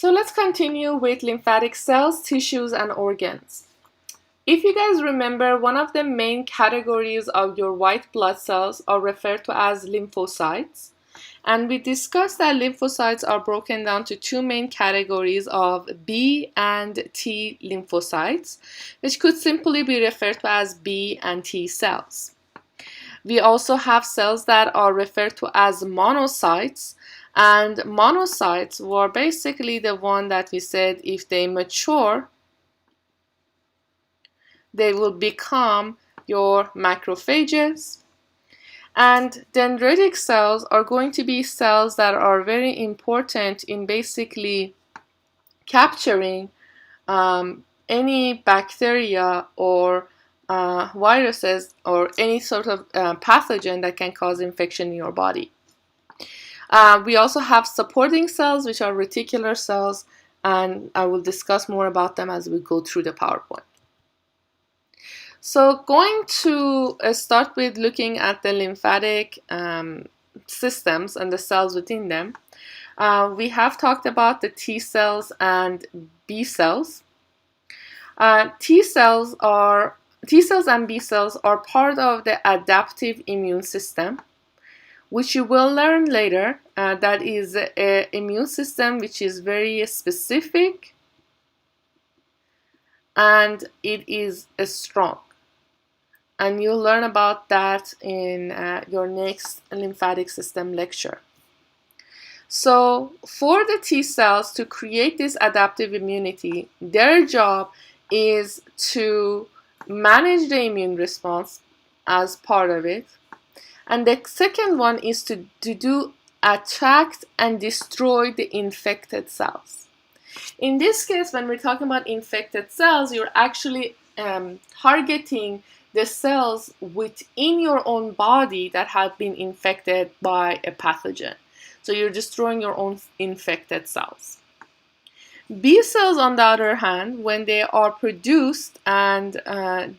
So let's continue with lymphatic cells, tissues, and organs. If you guys remember, one of the main categories of your white blood cells are referred to as lymphocytes. And we discussed that lymphocytes are broken down to two main categories of B and T lymphocytes, which could simply be referred to as B and T cells. We also have cells that are referred to as monocytes, and monocytes were basically the one that we said if they mature, they will become your macrophages. And dendritic cells are going to be cells that are very important in basically capturing any bacteria or viruses or any sort of pathogen that can cause infection in your body. We also have supporting cells, which are reticular cells, and I will discuss more about them as we go through the PowerPoint. So going to start with looking at the lymphatic systems and the cells within them. We have talked about the T cells and B cells. T cells and B cells are part of the adaptive immune system, which you will learn later. That is an immune system which is very specific and it is strong. And you'll learn about that in your next lymphatic system lecture. So for the T cells to create this adaptive immunity, their job is to manage the immune response as part of it. And the second one is to attract and destroy the infected cells. In this case, when we're talking about infected cells, you're actually targeting the cells within your own body that have been infected by a pathogen. So you're destroying your own infected cells. B cells, on the other hand, when they are produced and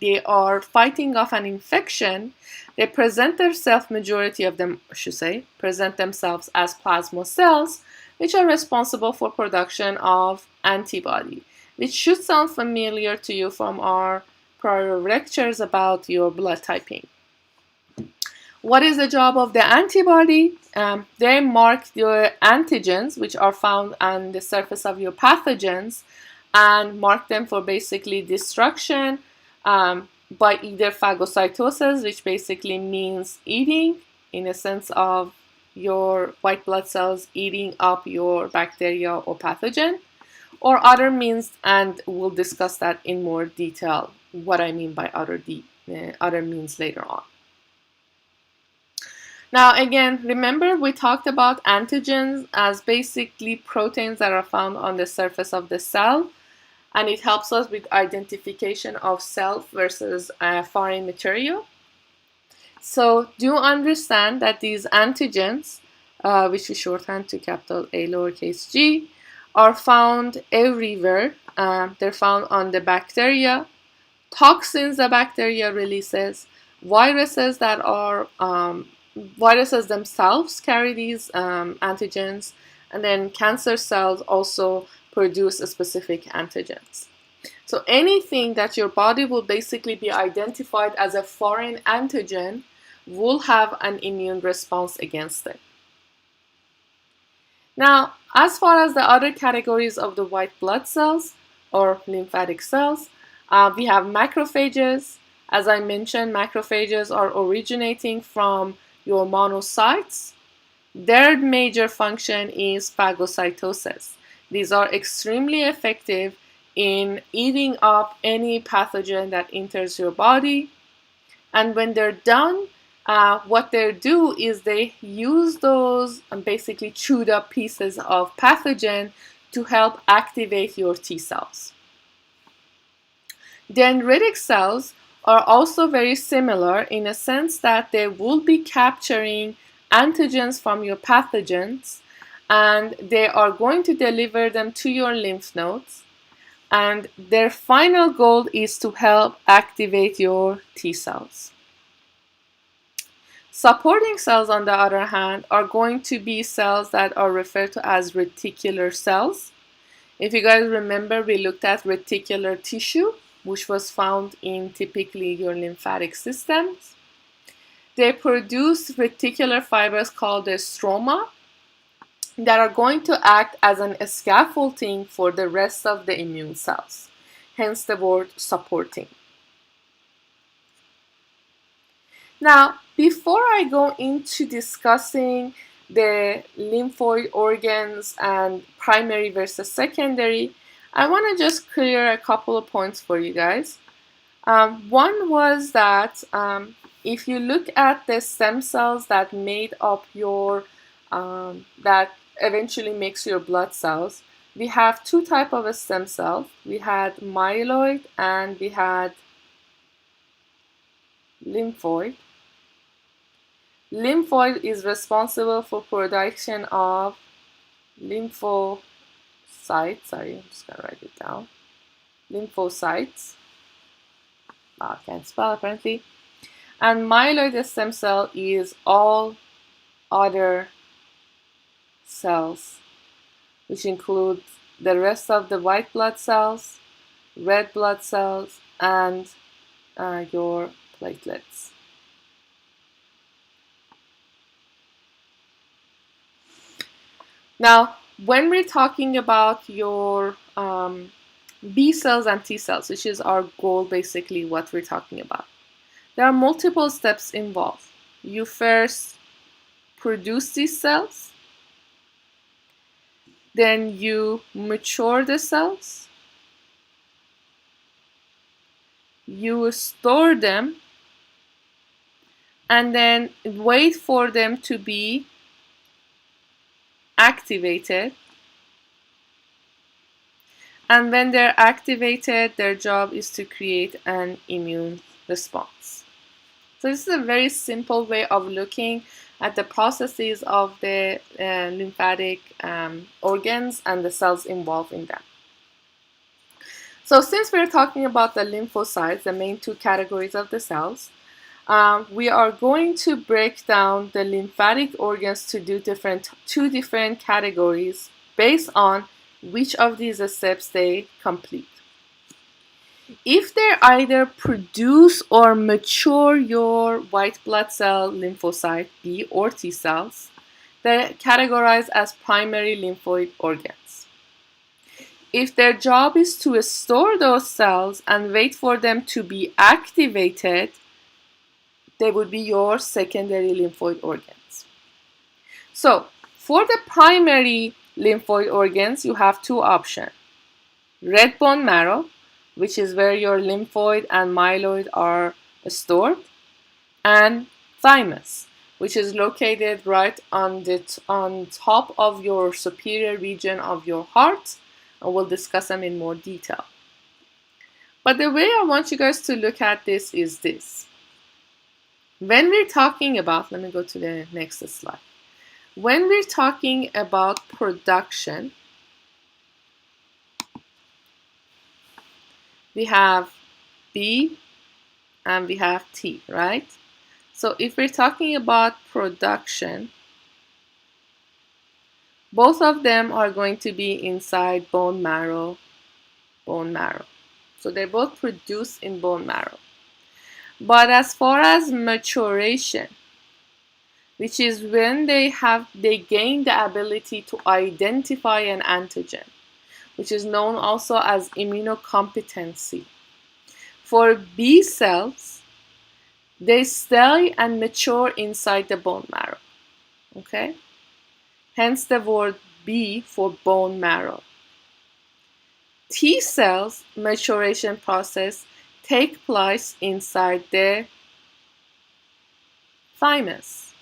they are fighting off an infection, they present themselves, majority of them, I should say, present themselves as plasma cells, which are responsible for production of antibody, which should sound familiar to you from our prior lectures about your blood typing. What is the job of the antibody? They mark your antigens, which are found on the surface of your pathogens, and mark them for basically destruction by either phagocytosis, which basically means eating, in a sense of your white blood cells eating up your bacteria or pathogen, or other means, and we'll discuss that in more detail, what I mean by other means later on. Now again, remember we talked about antigens as basically proteins that are found on the surface of the cell, and it helps us with identification of self versus foreign material. So do understand that these antigens, which we shorthand to capital A lowercase g, are found everywhere. They're found on the bacteria, toxins the bacteria releases, viruses that are viruses themselves carry these antigens, and then cancer cells also produce specific antigens. So anything that your body will basically be identified as a foreign antigen will have an immune response against it. Now, as far as the other categories of the white blood cells or lymphatic cells, we have macrophages. As I mentioned, macrophages are originating from your monocytes. Their major function is phagocytosis. These are extremely effective in eating up any pathogen that enters your body. And when they're done, what they do is they use those basically chewed up pieces of pathogen to help activate your T cells. Dendritic cells are also very similar in a sense that they will be capturing antigens from your pathogens, and they are going to deliver them to your lymph nodes, and their final goal is to help activate your T cells. Supporting cells, on the other hand, are going to be cells that are referred to as reticular cells. If you guys remember, we looked at reticular tissue, which was found in typically your lymphatic systems. They produce reticular fibers called the stroma that are going to act as an scaffolding for the rest of the immune cells, hence the word supporting. Now, before I go into discussing the lymphoid organs and primary versus secondary, I want to just clear a couple of points for you guys. One was that if you look at the stem cells that made up your, that eventually makes your blood cells, we have two types of a stem cell. We had myeloid and we had lymphoid. Lymphoid is responsible for production of lymphocytes. Sorry, I'm just gonna write it down. Lymphocytes. I can't spell apparently. And myeloid stem cell is all other cells, which include the rest of the white blood cells, red blood cells, and your platelets. Now, when we're talking about your B cells and T cells, which is our goal, basically what we're talking about, there are multiple steps involved. You first produce these cells, then you mature the cells, you store them, and then wait for them to be activated. And when they're activated, their job is to create an immune response. So this is a very simple way of looking at the processes of the lymphatic organs and the cells involved in them. So since we're talking about the lymphocytes, the main two categories of the cells, we are going to break down the lymphatic organs to do two different categories based on which of these steps they complete. If they either produce or mature your white blood cell lymphocyte B or T cells, they're categorized as primary lymphoid organs. If their job is to store those cells and wait for them to be activated, they would be your secondary lymphoid organs. So, for the primary lymphoid organs, you have two options. Red bone marrow, which is where your lymphoid and myeloid are stored, and thymus, which is located right on top of your superior region of your heart, and we'll discuss them in more detail. But the way I want you guys to look at this is this. When we're talking about, let me go to the next slide. When we're talking about production, we have B and we have T, right? So if we're talking about production, both of them are going to be inside bone marrow. So they're both produced in bone marrow. But as far as maturation, which is when they gain the ability to identify an antigen, which is known also as immunocompetency. For B cells, they stay and mature inside the bone marrow. Okay? Hence the word B for bone marrow. T cells maturation process take place inside the thymus,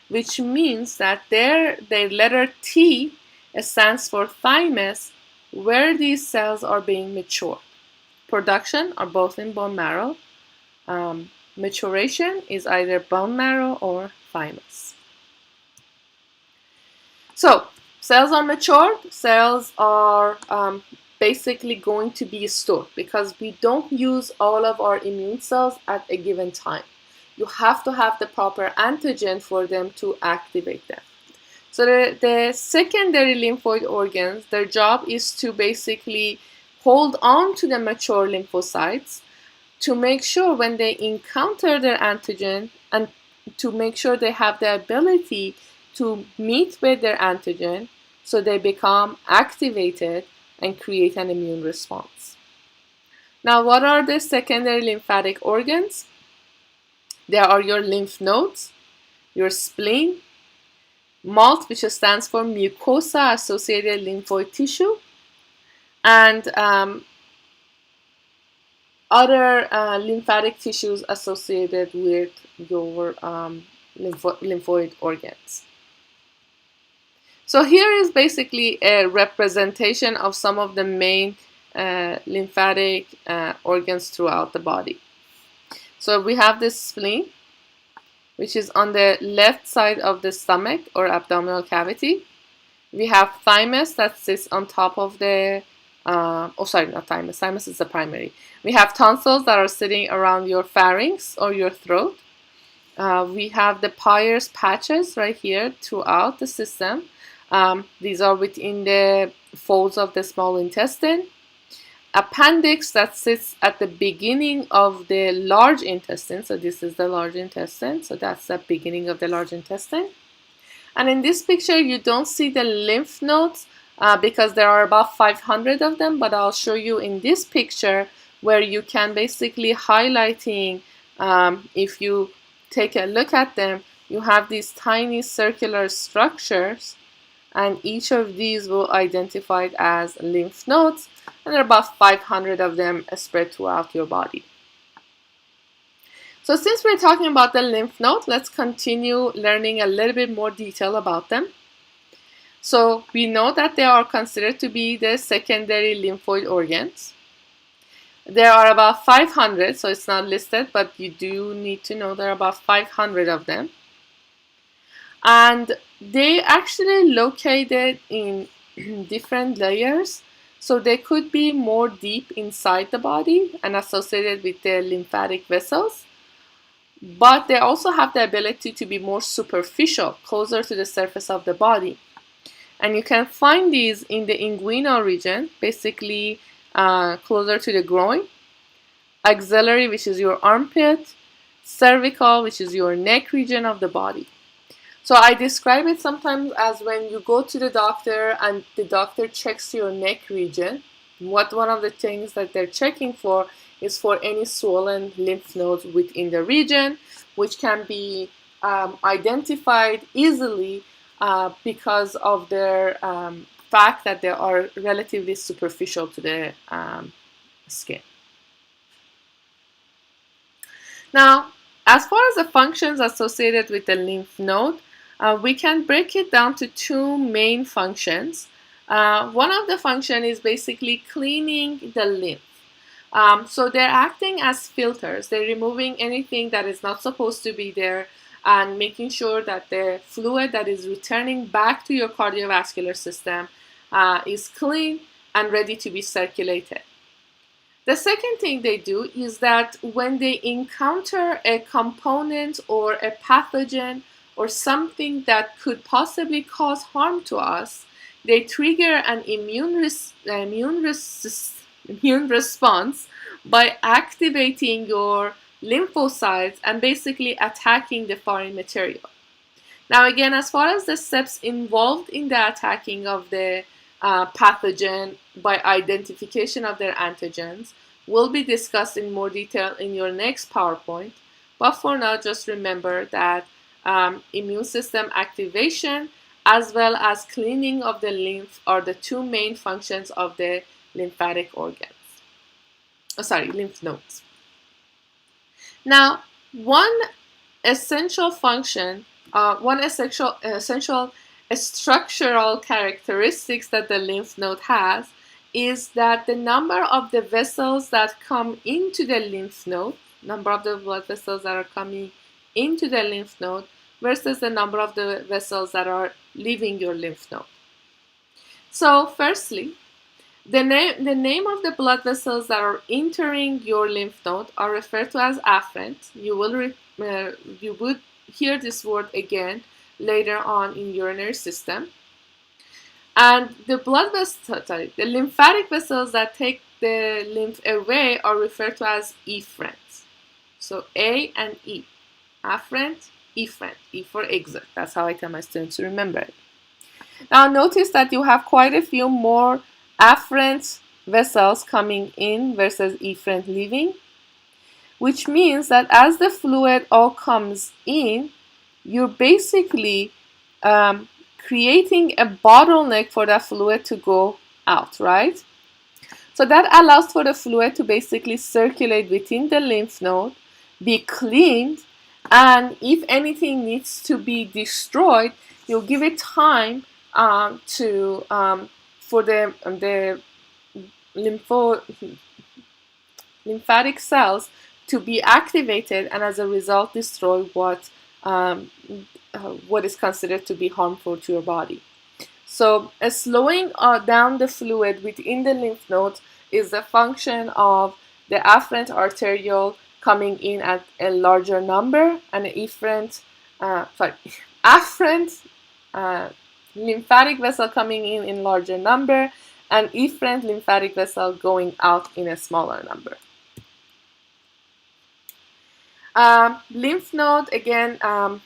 which means that the letter T stands for thymus, where these cells are being matured. Production are both in bone marrow. Maturation is either bone marrow or thymus. So, cells are matured, cells are basically going to be stored because we don't use all of our immune cells at a given time. You have to have the proper antigen for them to activate them. So the secondary lymphoid organs, their job is to basically hold on to the mature lymphocytes to make sure when they encounter their antigen and to make sure they have the ability to meet with their antigen so they become activated and create an immune response. Now, what are the secondary lymphatic organs? There are your lymph nodes, your spleen, MALT, which stands for mucosa-associated lymphoid tissue, and other lymphatic tissues associated with your lymphoid organs. So here is basically a representation of some of the main lymphatic organs throughout the body. So we have the spleen, which is on the left side of the stomach or abdominal cavity. We have thymus that sits on top of the, not thymus, thymus is the primary. We have tonsils that are sitting around your pharynx or your throat. We have the Peyer's patches right here throughout the system. These are within the folds of the small intestine. Appendix that sits at the beginning of the large intestine. So this is the large intestine. So that's the beginning of the large intestine. And in this picture, you don't see the lymph nodes because there are about 500 of them. But I'll show you in this picture where you can basically highlighting, if you take a look at them, you have these tiny circular structures. And each of these will identify as lymph nodes. And there are about 500 of them spread throughout your body. So since we're talking about the lymph node, let's continue learning a little bit more detail about them. So we know that they are considered to be the secondary lymphoid organs. There are about 500, so it's not listed, but you do need to know there are about 500 of them. And they actually located in different layers. So they could be more deep inside the body and associated with the lymphatic vessels. But they also have the ability to be more superficial, closer to the surface of the body. And you can find these in the inguinal region, basically closer to the groin, axillary, which is your armpit, cervical, which is your neck region of the body. So I describe it sometimes as when you go to the doctor and the doctor checks your neck region, one of the things that they're checking for is for any swollen lymph nodes within the region, which can be identified easily because of their fact that they are relatively superficial to the skin. Now, as far as the functions associated with the lymph node, we can break it down to two main functions. One of the functions is basically cleaning the lymph. So they're acting as filters. They're removing anything that is not supposed to be there and making sure that the fluid that is returning back to your cardiovascular system is clean and ready to be circulated. The second thing they do is that when they encounter a component or a pathogen or something that could possibly cause harm to us, they trigger an immune response by activating your lymphocytes and basically attacking the foreign material. Now again, as far as the steps involved in the attacking of the pathogen by identification of their antigens will be discussed in more detail in your next PowerPoint. But for now, just remember that immune system activation as well as cleaning of the lymph are the two main functions of the lymphatic organs. Lymph nodes. Now, one essential function, essential structural characteristics that the lymph node has is that the number of the vessels that come into the lymph node, number of the blood vessels that are coming into the lymph node versus the number of the vessels that are leaving your lymph node. So firstly, the name of the blood vessels that are entering your lymph node are referred to as afferent. You would hear this word again later on in urinary system. And the the lymphatic vessels that take the lymph away are referred to as efferents. So A and E, afferent, efferent, E for exit. That's how I tell my students to remember it. Now notice that you have quite a few more afferent vessels coming in versus efferent leaving, which means that as the fluid all comes in, you're basically creating a bottleneck for that fluid to go out, right? So that allows for the fluid to basically circulate within the lymph node, be cleaned, and if anything needs to be destroyed, you'll give it time for the lymphatic cells to be activated, and as a result destroy what is considered to be harmful to your body. So slowing down the fluid within the lymph nodes is a function of the afferent arteriole coming in at a larger number and afferent lymphatic vessel coming in larger number, and efferent lymphatic vessel going out in a smaller number. Lymph node, again,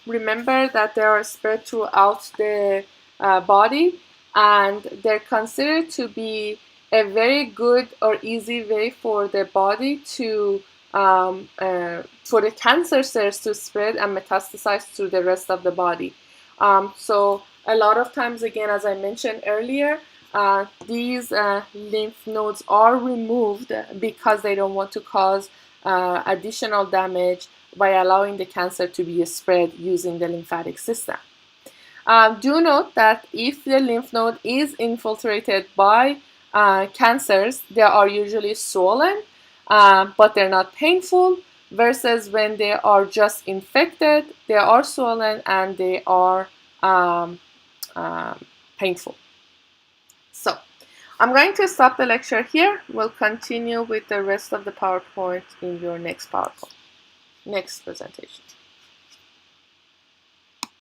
remember that they are spread throughout the body, and they're considered to be a very good or easy way for the body to for the cancer cells to spread and metastasize through the rest of the body. So a lot of times, again, as I mentioned earlier, these lymph nodes are removed because they don't want to cause additional damage by allowing the cancer to be spread using the lymphatic system. Do note that if the lymph node is infiltrated by cancers, they are usually swollen, but they're not painful, versus when they are just infected, they are swollen and they are painful. So I'm going to stop the lecture here. We'll continue with the rest of the PowerPoint in your next presentation.